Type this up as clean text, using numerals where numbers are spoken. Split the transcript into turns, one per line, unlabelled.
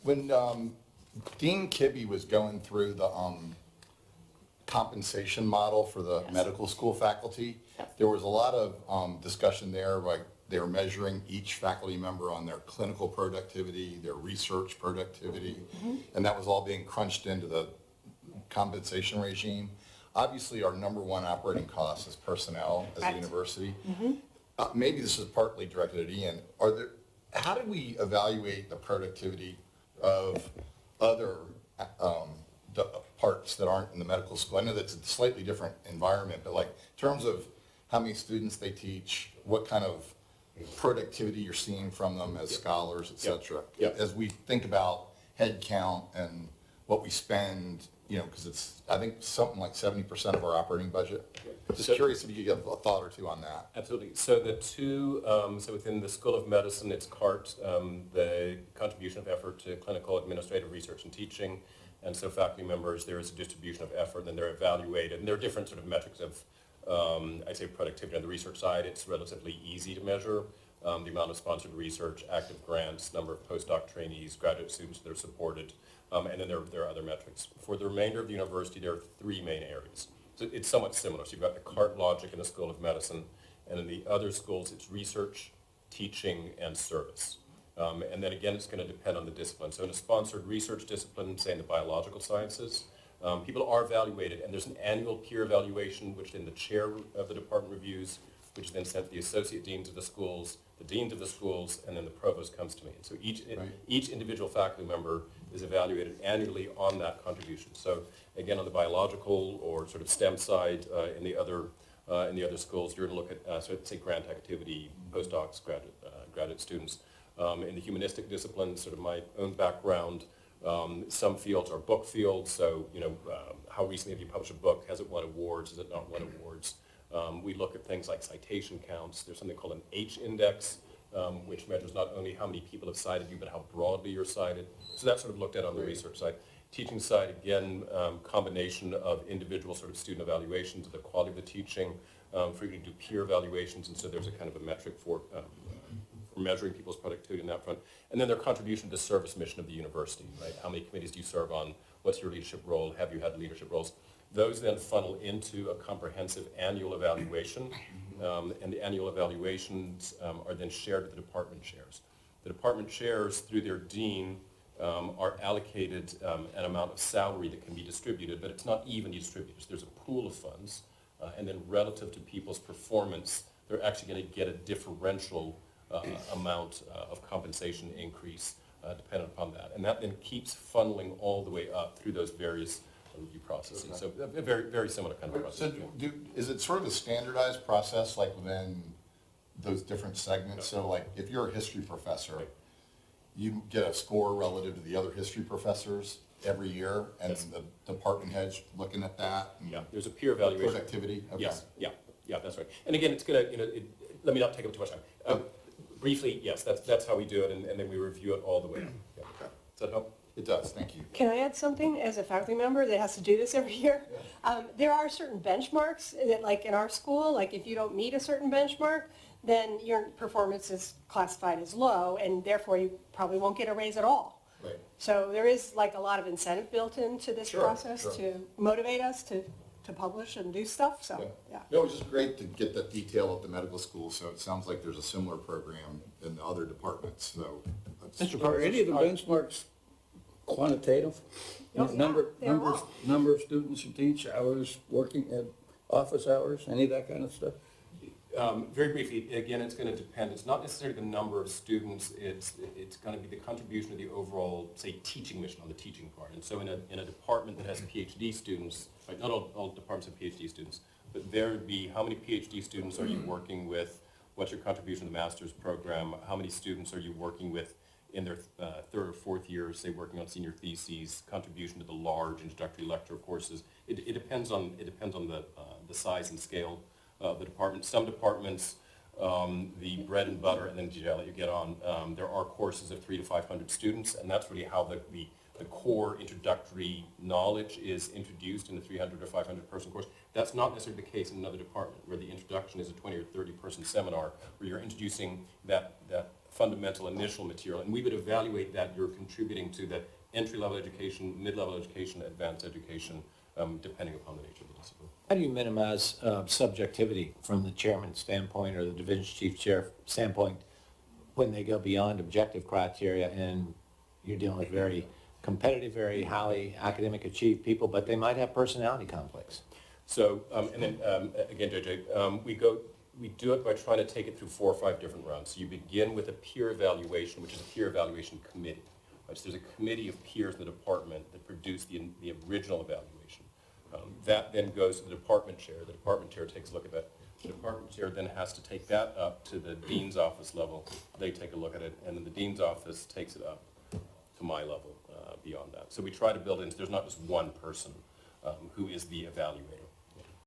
When Dean Kibbe was going through the compensation model for the medical school faculty, there was a lot of discussion there, like they were measuring each faculty member on their clinical productivity, their research productivity, and that was all being crunched into the compensation regime. Obviously, our number one operating cost is personnel as a university. Maybe this is partly directed at Ian. How do we evaluate the productivity of other parts that aren't in the medical school? I know that's a slightly different environment, but like in terms of how many students they teach, what kind of productivity you're seeing from them as scholars, et cetera. As we think about head count and what we spend, because it's, I think, something like 70% of our operating budget. Just curious if you could give a thought or two on that.
Absolutely. So the two, so within the School of Medicine, it's CART, the contribution of effort to clinical, administrative, research, and teaching. And so faculty members, there is a distribution of effort, and they're evaluated. And there are different sort of metrics of, I'd say, productivity. On the research side, it's relatively easy to measure. The amount of sponsored research, active grants, number of postdoc trainees, graduate students that are supported, and then there are other metrics. For the remainder of the university, there are three main areas. So it's somewhat similar. So you've got the CART logic in the School of Medicine, and in the other schools, it's research, teaching, and service. And then again, it's going to depend on the discipline. So in a sponsored research discipline, say in the biological sciences, people are evaluated, and there's an annual peer evaluation, which then the chair of the department reviews, which is then sent to the associate deans of the schools, the deans of the schools, and then the provost comes to me. And so each individual faculty member is evaluated annually on that contribution. So again, on the biological or sort of STEM side, in the other schools, you're going to look at so say grant activity, postdocs, graduate students. In the humanistic disciplines, sort of my own background, some fields are book fields. So how recently have you published a book? Has it won awards? Has it not won awards? We look at things like citation counts. There's something called an H index, which measures not only how many people have cited you, but how broadly you're cited. So that's sort of looked at on the research side. Teaching side, again, combination of individual sort of student evaluations of the quality of the teaching. Frequently do peer evaluations, and so there's a kind of a metric for measuring people's productivity in that front. And then their contribution to the service mission of the university, right? How many committees do you serve on? What's your leadership role? Have you had leadership roles? Those then funnel into a comprehensive annual evaluation, and the annual evaluations are then shared with the department chairs. The department chairs, through their dean, are allocated an amount of salary that can be distributed, but it's not evenly distributed. There's a pool of funds, and then relative to people's performance, they're actually going to get a differential amount of compensation increase dependent upon that. And that then keeps funneling all the way up through those various review processes. Okay. So a very, very similar kind of process.
So is it sort of a standardized process like within those different segments? So like if you're a history professor, you get a score relative to the other history professors every year, and the department heads looking at that?
Yeah, there's a peer evaluation.
Productivity? Okay.
Yes, yeah, that's right. And again, it's going to, let me not take up too much time. Briefly, yes, that's how we do it, and then we review it all the way up. Yeah.
Okay.
Does that help?
It does, thank you.
Can I add something as a faculty member that has to do this every year? There are certain benchmarks that, like in our school, like if you don't meet a certain benchmark, then your performance is classified as low, and therefore you probably won't get a raise at all.
Right.
So there is like a lot of incentive built into this process
Sure.
to motivate us to publish and do stuff, so, yeah.
No, it was just great to get that detail at the medical school, so it sounds like there's a similar program in the other departments, so.
Are any of the benchmarks quantitative?
Oh, yeah,
Number of students you teach, hours working at office hours, any of that kind of stuff?
Very briefly, again, it's going to depend. It's not necessarily the number of students. It's going to be the contribution of the overall, say, teaching mission on the teaching part. And so in a department that has PhD students, right, not all departments have PhD students, but there would be how many PhD students are you working with? What's your contribution to the master's program? How many students are you working with in their third or fourth year, say, working on senior theses? Contribution to the large introductory lecture courses. It depends on the size and scale of the department. Some departments, the bread and butter, and then I'll let you get on. There are courses of 300 to 500 students, and that's really how the core introductory knowledge is introduced in a 300 or 500 person course. That's not necessarily the case in another department where the introduction is a 20 or 30 person seminar where you're introducing that fundamental initial material, and we would evaluate that you're contributing to the entry-level education, mid-level education, advanced education, depending upon the nature of the discipline.
How do you minimize subjectivity from the chairman's standpoint or the division chief chair standpoint when they go beyond objective criteria and you're dealing with very competitive, very highly academic achieved people, but they might have personality conflicts?
So, and then again, JJ, we do it by trying to take it through 4 or 5 different rounds. So you begin with a peer evaluation, which is a peer evaluation committee. Right? So there's a committee of peers in the department that produce the original evaluation. That then goes to the department chair. The department chair takes a look at that. The department chair then has to take that up to the dean's office level. They take a look at it, and then the dean's office takes it up to my level beyond that. So we try to build in, there's not just one person who is the evaluator.